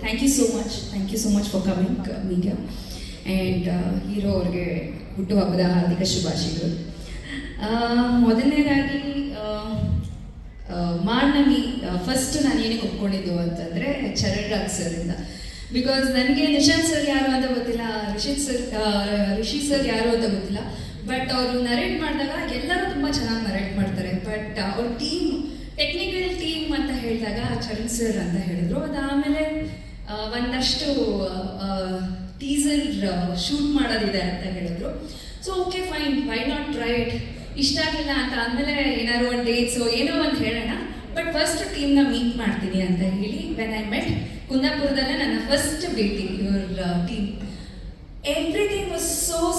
Thank you so much for coming media and hero ಅವ್ರಿಗೆ ಹುಟ್ಟುಹಬ್ಬದ ಹಾರ್ದಿಕ ಶುಭಾಶಯಗಳು. ಮೊದಲನೇದಾಗಿ ಮಾರ್ನಮಿ ಫಸ್ಟ್ ನಾನು ಏನಕ್ಕೆ ಒಪ್ಕೊಂಡಿದ್ದು ಅಂತಂದರೆ ಚರಣ್ ರಾಜ್ ಸರಿಂದ. ಬಿಕಾಸ್ ನನಗೆ ನಿಶಾಂತ್ ಸರ್ ಯಾರು ಅಂತ ಗೊತ್ತಿಲ್ಲ, ರಿಷಿ ಸರ್ ಯಾರು ಅಂತ ಗೊತ್ತಿಲ್ಲ. ಬಟ್ ಅವರು ನರೇಟ್ ಮಾಡಿದಾಗ ಎಲ್ಲರೂ ತುಂಬ ಚೆನ್ನಾಗಿ ನರೇಟ್ ಮಾಡ್ತಾರೆ. ಬಟ್ ಅವ್ರ ಟೀಮ್ ಟೆಕ್ನಿಕಲ್ ಟೀಮ್ ಅಂತ ಹೇಳಿದಾಗ ಚರಣ್ ಸರ್ ಅಂತ ಹೇಳಿದ್ರು. ಅದಾದಮೇಲೆ ಒಂದಷ್ಟು ಟೀಸರ್ ಶೂಟ್ ಮಾಡೋದಿದೆ ಅಂತ ಹೇಳಿದ್ರು. So okay fine, why not try it. ಇಷ್ಟ ಆಗಿಲ್ಲ ಅಂತ ಆದಮೇಲೆ ಏನಾದ್ರು ಒಂದು ಡೇಟ್ಸು ಏನೋ ಒಂದು ಹೇಳೋಣ, ಬಟ್ ಫಸ್ಟ್ ಟೀಮ್ನ ಮೀಟ್ ಮಾಡ್ತೀನಿ ಅಂತ ಹೇಳಿ ವೆನ್ ಐ ಮೆಟ್ ಕುಂದಾಪುರದಲ್ಲೇ ನನ್ನ ಫಸ್ಟ್ ಭೇಟಿ ಇವ್ರ team. Everything was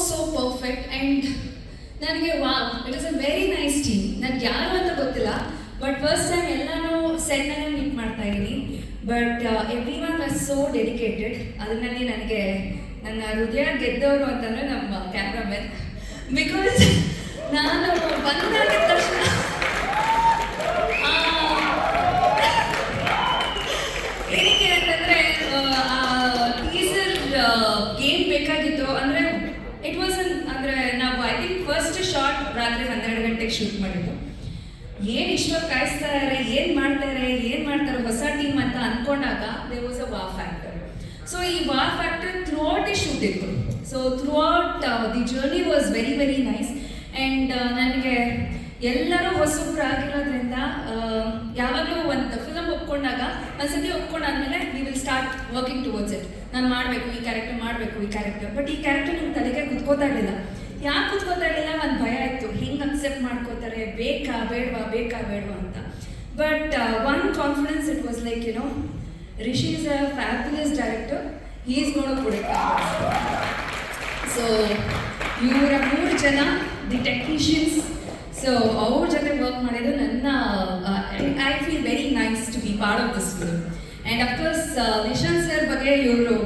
so perfect and ನನಗೆ wow, it is a very nice team. ನನಗೆ ಯಾರು ಅಂತ ಗೊತ್ತಿಲ್ಲ, ಬಟ್ ಫಸ್ಟ್ ಟೈಮ್ ಎಲ್ಲನೂ ಸೆಟ್ನಲ್ಲೇ ಮೀಟ್ ಮಾಡ್ತಾ ಇದ್ದೀನಿ. But every one was so dedicated. ಅದರಲ್ಲಿ ನನಗೆ ನನ್ನ ಹೃದಯ ಗೆದ್ದವರು ಅಂತಂದರೆ ನಮ್ಮ ಕ್ಯಾಮ್ರಾಮನ್. ಬಿಕಾಸ್ ನಾನು ಬಂದಾಗಿದ್ದ ತಕ್ಷಣ ಏನಕ್ಕೆ ಅಂತಂದರೆ ಟೀಸರ್ ಗೇಮ್ ಬೇಕಾಗಿತ್ತು. ಅಂದರೆ ಇಟ್ ವಾಸ್ ಅಂದರೆ ನಾವು ಐ ಥಿಂಕ್ ಫಸ್ಟ್ ಶಾರ್ಟ್ ರಾತ್ರಿ 12 ಗಂಟೆಗೆ ಶೂಟ್ ಮಾಡಿದ್ದು. ಏನು ಇಷ್ಟೊತ್ತು ಕಾಯಿಸ್ತಾ ಇದ್ದಾರೆ, ಏನು ಮಾಡ್ತಾರೆ ಹೊಸ ಟೀಮ್ ಅಂತ ಅಂದ್ಕೊಂಡಾಗ there was a wow factor. So ಈ wow factor throughout the shoot ಇತ್ತು. So throughout the journey was very very nice. And ನನಗೆ ಎಲ್ಲರೂ ಹೊಸಬ್ರು ಆಗಿರೋದ್ರಿಂದ ಯಾವಾಗಲೂ ಒಂದು ಫಿಲಮ್ ಒಪ್ಕೊಂಡಾಗ ಒಂದ್ಸತಿ ಒಪ್ಕೊಂಡಾದ್ಮೇಲೆ we will start working towards it. ನಾನು ಮಾಡಬೇಕು ಈ ಕ್ಯಾರೆಕ್ಟರ್. ಬಟ್ ಈ ಕ್ಯಾರೆಕ್ಟರ್ ನಿಮ್ಮ ತಲೆಗೆ ಕುತ್ಕೋತಾ ಇರಲಿಲ್ಲ. ಯಾಕೆ ಕುತ್ಕೋತಾ ಇರಲಿಲ್ಲ? ಒಂದು ಭಯ ಇತ್ತು, ಹೆಂಗೆ ಅಕ್ಸೆಪ್ಟ್ ಮಾಡ್ಕೋತಾರೆ, ಬೇಕಾ ಬೇಡವಾ ಅಂತ. But one confidence, it was like Rishi is a fabulous director, he is gonna put it. So ಇವರ 3 ಜನ ದಿ ಟೆಕ್ನಿಷಿಯನ್ಸ್, ಸೊ ಅವ್ರ ಜೊತೆ ವರ್ಕ್ ಮಾಡಿದ್ದು ನನ್ನ I feel very nice to be part of this film. And of course Nishant sir ಬಗ್ಗೆ ಇವರು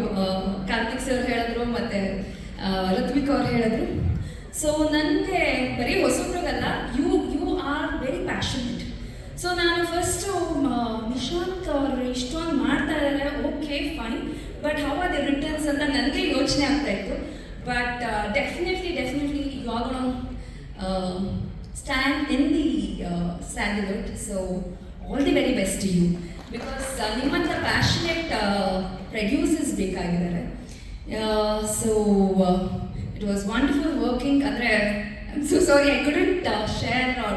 Karthik sir ಹೇಳಿದ್ರು, ಮತ್ತು ಋತ್ವಿಕ್ ಅವ್ರು ಹೇಳಿದ್ರು. ಸೊ ನನಗೆ ಬರೀ ಹೊಸಬ್ರಿಗಲ್ಲ, you are very passionate. So ನಾನು ಫಸ್ಟು ನಿಶಾಂತ್ ಅವರು ಇಷ್ಟೊಂದು ಮಾಡ್ತಾ ಇದ್ದಾರೆ, okay fine, but how are the returns ಅಂತ ನನಗೆ ಯೋಚನೆ ಆಗ್ತಾಯಿತ್ತು. But definitely you are gonna stand in the Sandalwood. So all the very best to you. Because ನಿಮ್ಮಂಥ ಪ್ಯಾಷನೇಟ್ ಪ್ರೊಡ್ಯೂಸರ್ಸ್ ಬೇಕಾಗಿದ್ದಾರೆ. So it was wonderful working. Andre I'm so sorry I couldn't share or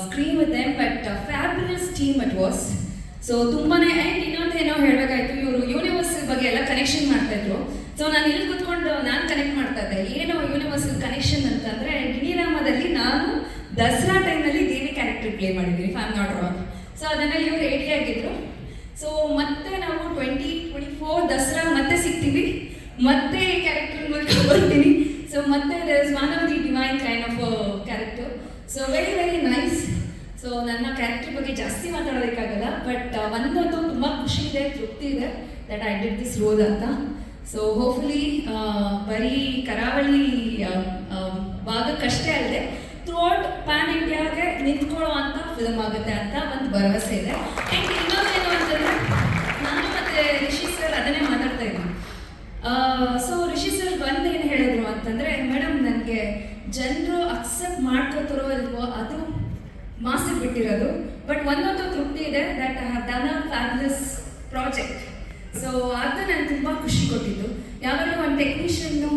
screen with them, but fabulous team it was. So ತುಂಬಾನೇ. And ಇನ್ನೊಂದೇನೋ ಹೇಳಬೇಕಾಯ್ತು, ಇವರು universal ಬಗ್ಗೆ ಎಲ್ಲ connection ಮಾಡ್ತಾಯಿದ್ರು. So ನಾನು ಇಲ್ಲಿ ಕೂತ್ಕೊಂಡು ನಾನು ಕನೆಕ್ಟ್ ಮಾಡ್ತಾ ಇದ್ದೆ. ಏನೋ ಯೂನಿವರ್ಸಲ್ ಕನೆಕ್ಷನ್ ಅಂತಂದರೆ, ಗಿಣಿರಾಮದಲ್ಲಿ ನಾನು ದಸರಾ ಟೈಮ್ನಲ್ಲಿ ದೇವಿ ಕ್ಯಾರೆಕ್ಟರ್ ಪ್ಲೇ ಮಾಡಿದ್ದೀನಿ, if I am not wrong. So ಅದನ್ನು ಇವರು ಏಟಿ ಆಗಿದ್ರು. ಸೊ ಮತ್ತೆ ನಾವು 2024 ದಸರಾ ಮತ್ತೆ ಸಿಗ್ತೀವಿ, ಮತ್ತೆ ಈ ಕ್ಯಾರೆಕ್ಟರ್ ಮೂಲಕ ಬರ್ತೀನಿ. ಸೊ ಮತ್ತೆ there is one of the divine kind of character. So very very nice. So ನನ್ನ ಕ್ಯಾರೆಕ್ಟರ್ ಬಗ್ಗೆ ಜಾಸ್ತಿ ಮಾತಾಡೋದಕ್ಕಾಗಲ್ಲ, ಬಟ್ ಒಂದಂತೂ ತುಂಬ ಖುಷಿ ಇದೆ, ತೃಪ್ತಿ ಇದೆ that I did this roll ಅಂತ. ಸೊ ಹೋಪ್ಫುಲಿ ಬರೀ ಕರಾವಳಿ ಭಾಗಕ್ಕಷ್ಟೇ ಅಲ್ಲದೆ ಥ್ರೂ ಔಟ್ ಪ್ಯಾನ್ ಇಂಡಿಯಾಗೆ ನಿಂತ್ಕೊಳ್ಳೋ ಅಂಥ ಫಿಲಮ್ ಆಗುತ್ತೆ ಅಂತ ಒಂದು ಭರವಸೆ ಇದೆ. ಆ್ಯಂಡ್ ಇನ್ನೊಂದೇನು ಅಂತಂದರೆ, ನಾನು ಮತ್ತು ರಿಷಿ ಸರ್ ಅದನ್ನೇ ಮಾತಾಡ್ತಾ ಇದ್ವಿ. ಸೊ ರಿಷಿ ಸರ್ ಬಂದು ಏನು ಹೇಳಿದ್ರು ಅಂತಂದರೆ, ಮೇಡಮ್ ನನಗೆ ಜನರು ಅಕ್ಸೆಪ್ಟ್ ಮಾಡ್ಕೋತಾರೋ ಇಲ್ವೋ ಅದು ಮಾಸಿಗೆ ಬಿಟ್ಟಿರೋದು, ಬಟ್ ಒಂದೊಂದು ತೃಪ್ತಿ ಇದೆ that I have done a fabulous project. So ಅದು ನನಗೆ ತುಂಬ ಖುಷಿ ಕೊಟ್ಟಿದ್ದು. ಯಾವಾಗಲೂ ಒಂದು ಟೆಕ್ನಿಷಿಯನ್ನು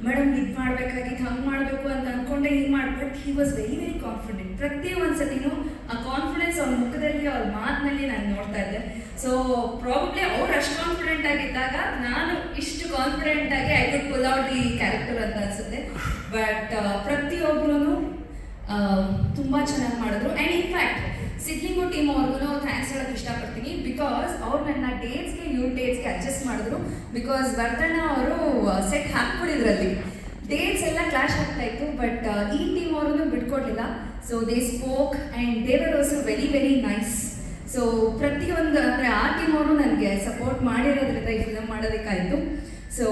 ಮೇಡಮ್ ಇದು ಮಾಡಬೇಕಾಗಿತ್ತು, ಹಂಗೆ ಮಾಡಬೇಕು ಅಂತ ಅಂದ್ಕೊಂಡೆ, ಹಿಂಗೆ ಮಾಡ್ಬಿಟ್ಟು he was very very confident. ಪ್ರತಿ ಒಂದು ಸತಿನೂ ಆ ಕಾನ್ಫಿಡೆನ್ಸ್ ಅವ್ರ ಮುಖದಲ್ಲಿ, ಅವ್ರ ಮಾತಿನಲ್ಲಿ ನಾನು ನೋಡ್ತಾ ಇದ್ದೆ. ಸೊ ಪ್ರಾಬಬ್ಲಿ ಅವ್ರು ಅಷ್ಟು ಕಾನ್ಫಿಡೆಂಟ್ ಆಗಿದ್ದಾಗ ನಾನು ಇಷ್ಟು ಕಾನ್ಫಿಡೆಂಟ್ ಆಗಿ I could pull out the character ಅಂತ ಅನಿಸುತ್ತೆ. ಬಟ್ ಪ್ರತಿಯೊಬ್ಬರೂ ತುಂಬ ಚೆನ್ನಾಗಿ ಮಾಡಿದ್ರು. ಆ್ಯಂಡ್ ಇನ್ಫ್ಯಾಕ್ಟ್ ಸಿದ್ಲಿಂಗು ಟೀಮ್ ಅವ್ರಿಗೂ ಥ್ಯಾಂಕ್ಸ್ ಹೇಳೋಕ್ಕೆ ಇಷ್ಟಪಡ್ತೀನಿ. ಬಿಕಾಸ್ ಅವ್ರು ನನ್ನ ಡೇಟ್ಸ್ಗೆ ಅಡ್ಜಸ್ಟ್ ಮಾಡಿದ್ರು. ಬಿಕಾಸ್ ವರ್ಧಣ್ಣ ಅವರು ಸೆಟ್ ಹಾಕ್ಬಿಡಿದ್ರಲ್ಲಿ ಡೇಟ್ಸ್ ಎಲ್ಲ ಕ್ಲಾಶ್ ಆಗ್ತಾ ಇತ್ತು, ಬಟ್ ಈ ಟೀಮ್ ಅವ್ರೂ ಬಿಟ್ಕೊಡ್ಲಿಲ್ಲ. So they spoke and they were also very very nice. So ಪ್ರತಿಯೊಂದು ಅಂದರೆ ಆ ಟೀಮ್ ಅವರು ನನಗೆ ಸಪೋರ್ಟ್ ಮಾಡಿರೋದ್ರಿಂದ ಈ ಫಿಲಮ್ ಮಾಡೋದಕ್ಕಾಯಿತು. ಸೊ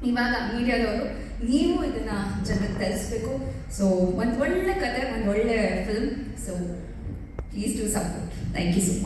ಇವಾಗ ಮೀಡಿಯಾದವರು ನೀವು ಇದನ್ನು ಜನಕ್ಕೆ ತಿಳಿಸ್ಬೇಕು. ಸೊ ಒಂದು ಒಳ್ಳೆ ಕತೆ, ಒಂದು ಒಳ್ಳೆ film. So please do support. Thank you so much.